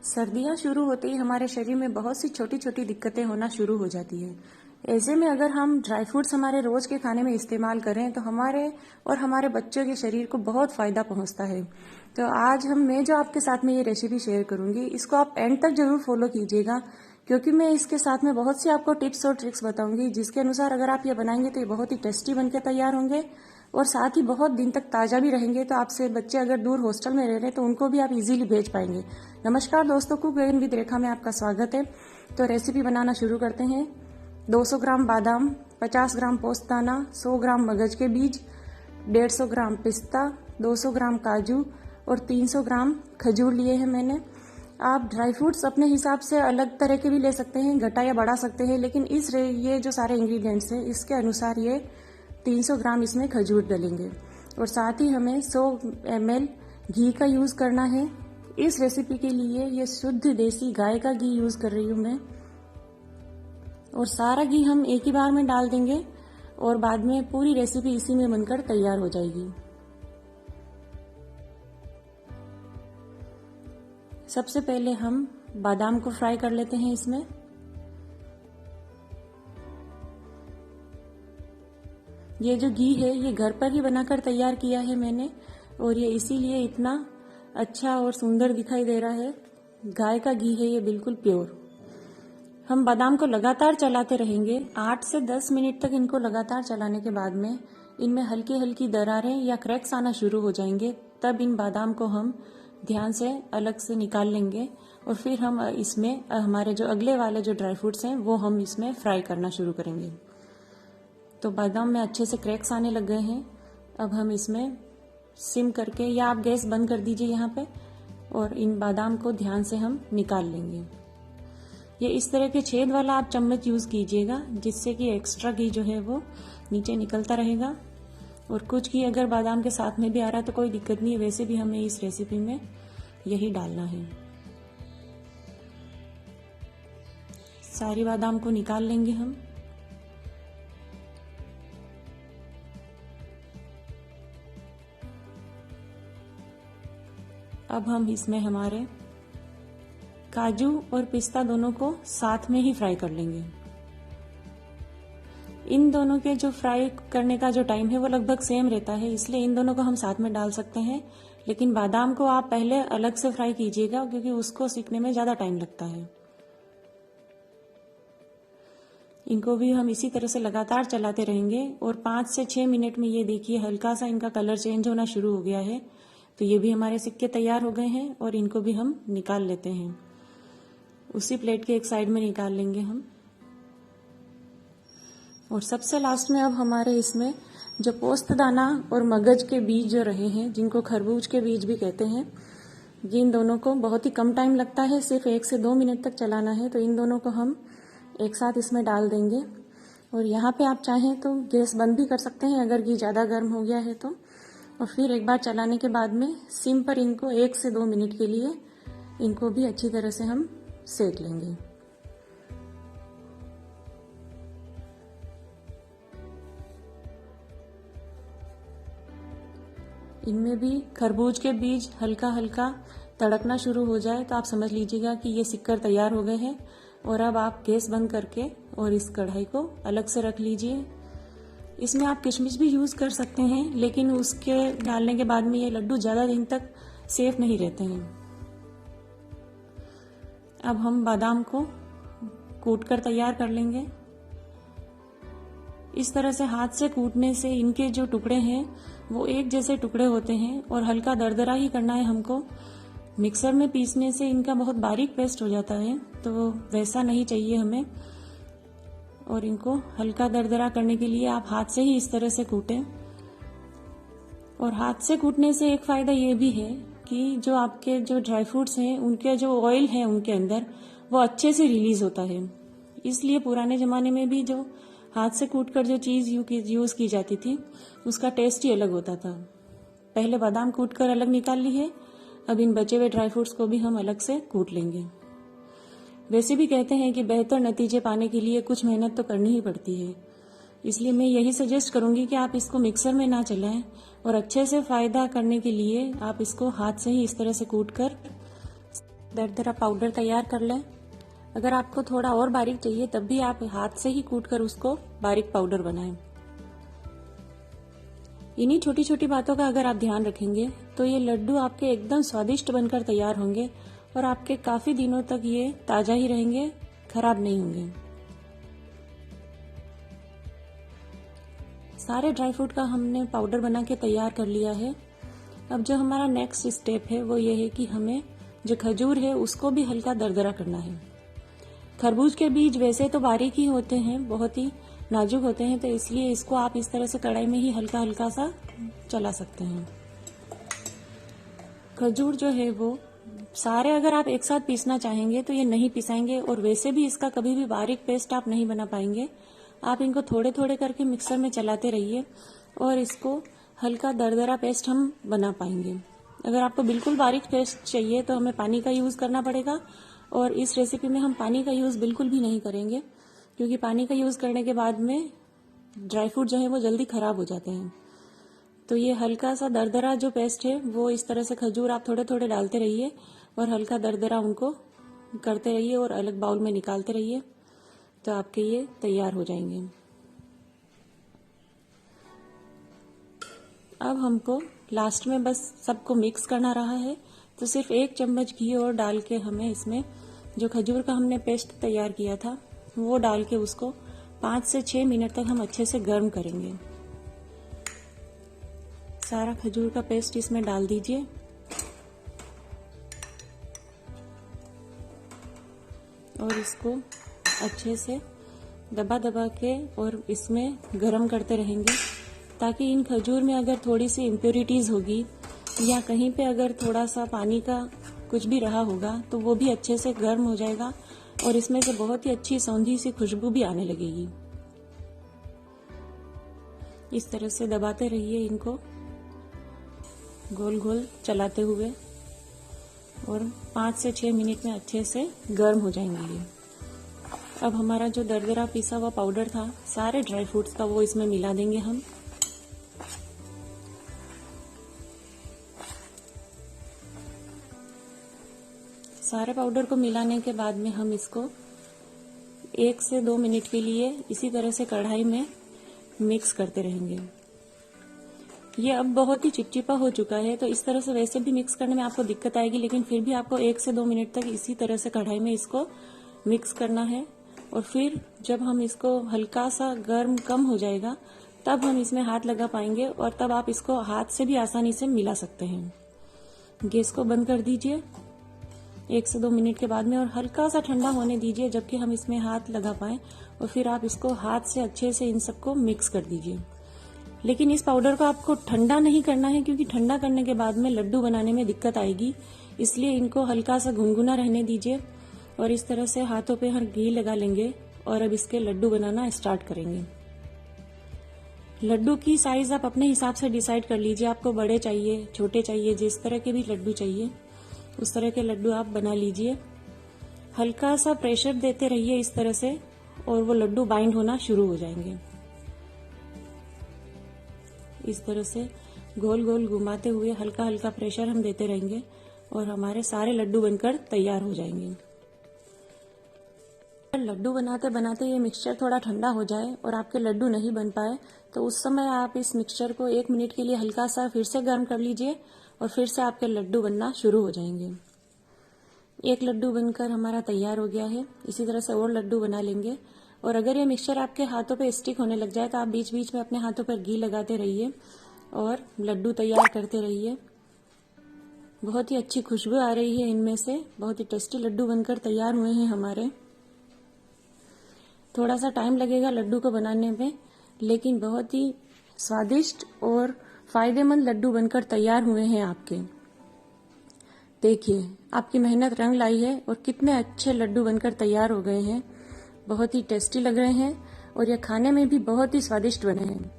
सर्दियां शुरू होते ही हमारे शरीर में बहुत सी छोटी छोटी दिक्कतें होना शुरू हो जाती है। ऐसे में अगर हम ड्राई फ्रूट्स हमारे रोज के खाने में इस्तेमाल करें तो हमारे और हमारे बच्चों के शरीर को बहुत फायदा पहुंचता है। तो आज मैं जो आपके साथ में ये रेसिपी शेयर करूंगी, इसको आप एंड तक जरूर फॉलो कीजिएगा, क्योंकि मैं इसके साथ में बहुत सी आपको टिप्स और ट्रिक्स बताऊंगी, जिसके अनुसार अगर आप ये बनाएंगे तो ये बहुत ही टेस्टी बनके तैयार होंगे और साथ ही बहुत दिन तक ताज़ा भी रहेंगे। तो आपसे बच्चे अगर दूर हॉस्टल में रह रहे हैं तो उनको भी आप इजीली भेज पाएंगे। नमस्कार दोस्तों, कुक विद रेखा में आपका स्वागत है। तो रेसिपी बनाना शुरू करते हैं। 200 ग्राम बादाम, 50 ग्राम पोस्तदाना, 100 ग्राम मगज के बीज, 150 ग्राम पिस्ता, 200 ग्राम काजू और 300 ग्राम खजूर लिए हैं मैंने। आप ड्राई फ्रूट्स अपने हिसाब से अलग तरह के भी ले सकते हैं, घटा या बढ़ा सकते हैं, लेकिन ये जो सारे इंग्रेडिएंट्स हैं इसके अनुसार ये 300 ग्राम इसमें खजूर डालेंगे। और साथ ही हमें 100 ml घी का यूज़ करना है। इस रेसिपी के लिए ये शुद्ध देसी गाय का घी यूज़ कर रही हूँ मैं। और सारा घी हम एक ही बार में डाल देंगे और बाद में पूरी रेसिपी इसी में बनकर तैयार हो जाएगी। सबसे पहले हम बादाम को फ्राई कर लेते हैं इसमें। ये जो घी है ये घर पर ही बनाकर तैयार किया है मैंने, और ये इसीलिए इतना अच्छा और सुंदर दिखाई दे रहा है। गाय का घी है ये, बिल्कुल प्योर। हम बादाम को लगातार चलाते रहेंगे। 8 से 10 मिनट तक इनको लगातार चलाने के बाद में इनमें हल्की हल्की दरारें या क्रैक्स आना शुरू हो जाएंगे। तब इन बादाम को हम ध्यान से अलग से निकाल लेंगे और फिर हम इसमें हमारे जो अगले वाले जो ड्राई फ्रूट्स हैं वो हम इसमें फ्राई करना शुरू करेंगे। तो बादाम में अच्छे से क्रैक्स आने लग गए हैं। अब हम इसमें सिम करके या आप गैस बंद कर दीजिए यहाँ पे, और इन बादाम को ध्यान से हम निकाल लेंगे। ये इस तरह के छेद वाला आप चम्मच यूज़ कीजिएगा, जिससे कि एक्स्ट्रा घी जो है वो नीचे निकलता रहेगा। और कुछ घी अगर बादाम के साथ में भी आ रहा है तो कोई दिक्कत नहीं है, वैसे भी हमें इस रेसिपी में यही डालना है। सारी बादाम को निकाल लेंगे हम। अब हम इसमें हमारे काजू और पिस्ता दोनों को साथ में ही फ्राई कर लेंगे। इन दोनों के जो फ्राई करने का जो टाइम है वो लगभग सेम रहता है, इसलिए इन दोनों को हम साथ में डाल सकते हैं। लेकिन बादाम को आप पहले अलग से फ्राई कीजिएगा, क्योंकि उसको सीखने में ज्यादा टाइम लगता है। इनको भी हम इसी तरह से लगातार चलाते रहेंगे और 5 से 6 मिनट में ये देखिए हल्का सा इनका कलर चेंज होना शुरू हो गया है। तो ये भी हमारे सिक्के तैयार हो गए हैं और इनको भी हम निकाल लेते हैं। उसी प्लेट के एक साइड में निकाल लेंगे हम। और सबसे लास्ट में अब हमारे इसमें जो पोस्तदाना और मगज के बीज जो रहे हैं, जिनको खरबूज के बीज भी कहते हैं, जिन दोनों को बहुत ही कम टाइम लगता है, सिर्फ 1 से 2 मिनट तक चलाना है। तो इन दोनों को हम एक साथ इसमें डाल देंगे। और यहाँ पे आप चाहें तो गैस बंद भी कर सकते हैं अगर घी ज़्यादा गर्म हो गया है तो। और फिर एक बार चलाने के बाद में सिम पर इनको 1 से 2 मिनट के लिए इनको भी अच्छी तरह से हम सेक लेंगे। इनमें भी खरबूज के बीज हल्का हल्का तड़कना शुरू हो जाए तो आप समझ लीजिएगा कि ये सिक्कर तैयार हो गए हैं। और अब आप गैस बंद करके और इस कढ़ाई को अलग से रख लीजिए। इसमें आप किशमिश भी यूज़ कर सकते हैं, लेकिन उसके डालने के बाद में ये लड्डू ज़्यादा दिन तक सेफ नहीं रहते हैं। अब हम बादाम को कूट कर तैयार कर लेंगे। इस तरह से हाथ से कूटने से इनके जो टुकड़े हैं वो एक जैसे टुकड़े होते हैं और हल्का दरदरा ही करना है हमको। मिक्सर में पीसने से इनका बहुत बारीक पेस्ट हो जाता है, तो वैसा नहीं चाहिए हमें। और इनको हल्का दरदरा करने के लिए आप हाथ से ही इस तरह से कूटें। और हाथ से कूटने से एक फायदा ये भी है कि जो आपके जो ड्राई फ्रूट्स हैं उनके जो ऑयल है उनके अंदर वो अच्छे से रिलीज होता है। इसलिए पुराने जमाने में भी जो हाथ से कूटकर जो चीज़ यूज की जाती थी उसका टेस्ट ही अलग होता था। पहले बादाम कूटकर अलग निकाल ली है, अब इन बचे हुए ड्राई फ्रूट्स को भी हम अलग से कूट लेंगे। वैसे भी कहते हैं कि बेहतर नतीजे पाने के लिए कुछ मेहनत तो करनी ही पड़ती है, इसलिए मैं यही सजेस्ट करूंगी कि आप इसको मिक्सर में ना चलाएं और अच्छे से फायदा करने के लिए आप इसको हाथ से ही इस तरह से कूट कर दरदरा पाउडर तैयार कर लें। अगर आपको थोड़ा और बारीक चाहिए तब भी आप हाथ से ही कूट कर उसको बारीक पाउडर बनाएं। इन्हीं छोटी छोटी बातों का अगर आप ध्यान रखेंगे तो ये लड्डू आपके एकदम स्वादिष्ट बनकर तैयार होंगे और आपके काफी दिनों तक ये ताजा ही रहेंगे, खराब नहीं होंगे। सारे ड्राई फ्रूट का हमने पाउडर बना के तैयार कर लिया है। अब जो हमारा नेक्स्ट स्टेप है वो ये है कि हमें जो खजूर है उसको भी हल्का दरदरा करना है। खरबूज के बीज वैसे तो बारीक ही होते हैं, बहुत ही नाजुक होते हैं, तो इसलिए इसको आप इस तरह से कढ़ाई में ही हल्का हल्का सा चला सकते हैं। खजूर जो है वो सारे अगर आप एक साथ पीसना चाहेंगे तो ये नहीं पिसाएंगे और वैसे भी इसका कभी भी बारीक पेस्ट आप नहीं बना पाएंगे। आप इनको थोड़े थोड़े करके मिक्सर में चलाते रहिए और इसको हल्का दरदरा पेस्ट हम बना पाएंगे। अगर आपको बिल्कुल बारीक पेस्ट चाहिए तो हमें पानी का यूज करना पड़ेगा और इस रेसिपी में हम पानी का यूज बिल्कुल भी नहीं करेंगे, क्योंकि पानी का यूज करने के बाद में ड्राई फ्रूट जो है वो जल्दी खराब हो जाते हैं। तो ये हल्का सा दरदरा जो पेस्ट है वो इस तरह से खजूर आप थोड़े थोड़े डालते रहिए और हल्का दरदरा उनको करते रहिए और अलग बाउल में निकालते रहिए, तो आपके ये तैयार हो जाएंगे। अब हमको लास्ट में बस सबको मिक्स करना रहा है, तो सिर्फ 1 चम्मच घी और डाल के हमें इसमें जो खजूर का हमने पेस्ट तैयार किया था वो डाल के उसको 5 से 6 मिनट तक हम अच्छे से गर्म करेंगे। सारा खजूर का पेस्ट इसमें डाल दीजिए और इसको अच्छे से दबा दबा के और इसमें गरम करते रहेंगे, ताकि इन खजूर में अगर थोड़ी सी इम्प्योरिटीज होगी या कहीं पे अगर थोड़ा सा पानी का कुछ भी रहा होगा तो वो भी अच्छे से गर्म हो जाएगा और इसमें से बहुत ही अच्छी सौंधी सी खुशबू भी आने लगेगी। इस तरह से दबाते रहिए इनको गोल गोल चलाते हुए और 5 से 6 मिनट में अच्छे से गर्म हो जाएंगे ये। अब हमारा जो दरदरा पिसा हुआ पाउडर था सारे ड्राई फ्रूट्स का वो इसमें मिला देंगे हम। सारे पाउडर को मिलाने के बाद में हम इसको 1 से 2 मिनट के लिए इसी तरह से कढ़ाई में मिक्स करते रहेंगे। ये अब बहुत ही चिपचिपा हो चुका है, तो इस तरह से वैसे भी मिक्स करने में आपको दिक्कत आएगी, लेकिन फिर भी आपको 1 से 2 मिनट तक इसी तरह से कढ़ाई में इसको मिक्स करना है। और फिर जब हम इसको हल्का सा गर्म कम हो जाएगा तब हम इसमें हाथ लगा पाएंगे और तब आप इसको हाथ से भी आसानी से मिला सकते हैं। गैस को बंद कर दीजिए 1 से 2 मिनट के बाद में और हल्का सा ठंडा होने दीजिए जबकि हम इसमें हाथ लगा पाएं, और फिर आप इसको हाथ से अच्छे से इन सबको मिक्स कर दीजिए। लेकिन इस पाउडर को आपको ठंडा नहीं करना है, क्योंकि ठंडा करने के बाद में लड्डू बनाने में दिक्कत आएगी, इसलिए इनको हल्का सा गुनगुना रहने दीजिए और इस तरह से हाथों पे हर घी लगा लेंगे और अब इसके लड्डू बनाना स्टार्ट करेंगे। लड्डू की साइज आप अपने हिसाब से डिसाइड कर लीजिए, आपको बड़े चाहिए छोटे चाहिए, जिस तरह के भी लड्डू चाहिए उस तरह के लड्डू आप बना लीजिए। हल्का सा प्रेशर देते रहिए इस तरह से और वो लड्डू बाइंड होना शुरू हो जाएंगे। इस तरह से गोल गोल घुमाते हुए हल्का हल्का प्रेशर हम देते रहेंगे और हमारे सारे लड्डू बनकर तैयार हो जाएंगे। लड्डू बनाते बनाते ये मिक्सचर थोड़ा ठंडा हो जाए और आपके लड्डू नहीं बन पाए तो उस समय आप इस मिक्सचर को 1 मिनट के लिए हल्का सा फिर से गर्म कर लीजिए और फिर से आपके लड्डू बनना शुरू हो जाएंगे। एक लड्डू बनकर हमारा तैयार हो गया है। इसी तरह से और लड्डू बना लेंगे और अगर ये मिक्सचर आपके हाथों पे स्टिक होने लग जाए तो आप बीच बीच में अपने हाथों पर घी लगाते रहिए और लड्डू तैयार करते रहिए। बहुत ही अच्छी खुशबू आ रही है इनमें से, बहुत ही टेस्टी लड्डू बनकर तैयार हुए हैं हमारे। थोड़ा सा टाइम लगेगा लड्डू को बनाने में, लेकिन बहुत ही स्वादिष्ट और फायदेमंद लड्डू बनकर तैयार हुए हैं आपके। देखिए आपकी मेहनत रंग लाई है और कितने अच्छे लड्डू बनकर तैयार हो गए हैं। बहुत ही टेस्टी लग रहे हैं और ये खाने में भी बहुत ही स्वादिष्ट बने हैं।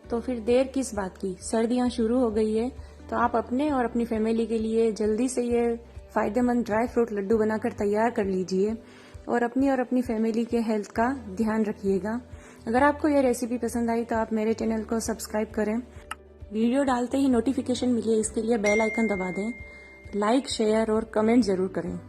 तो फिर देर किस बात की, सर्दियां शुरू हो गई है तो आप अपने और अपनी फैमिली के लिए जल्दी से ये फायदेमंद ड्राई फ्रूट लड्डू बनाकर तैयार कर लीजिए और अपनी फैमिली के हेल्थ का ध्यान रखिएगा। अगर आपको यह रेसिपी पसंद आई तो आप मेरे चैनल को सब्सक्राइब करें, वीडियो डालते ही नोटिफिकेशन मिले इसके लिए बेल आइकन दबा दें। लाइक, शेयर और कमेंट ज़रूर करें।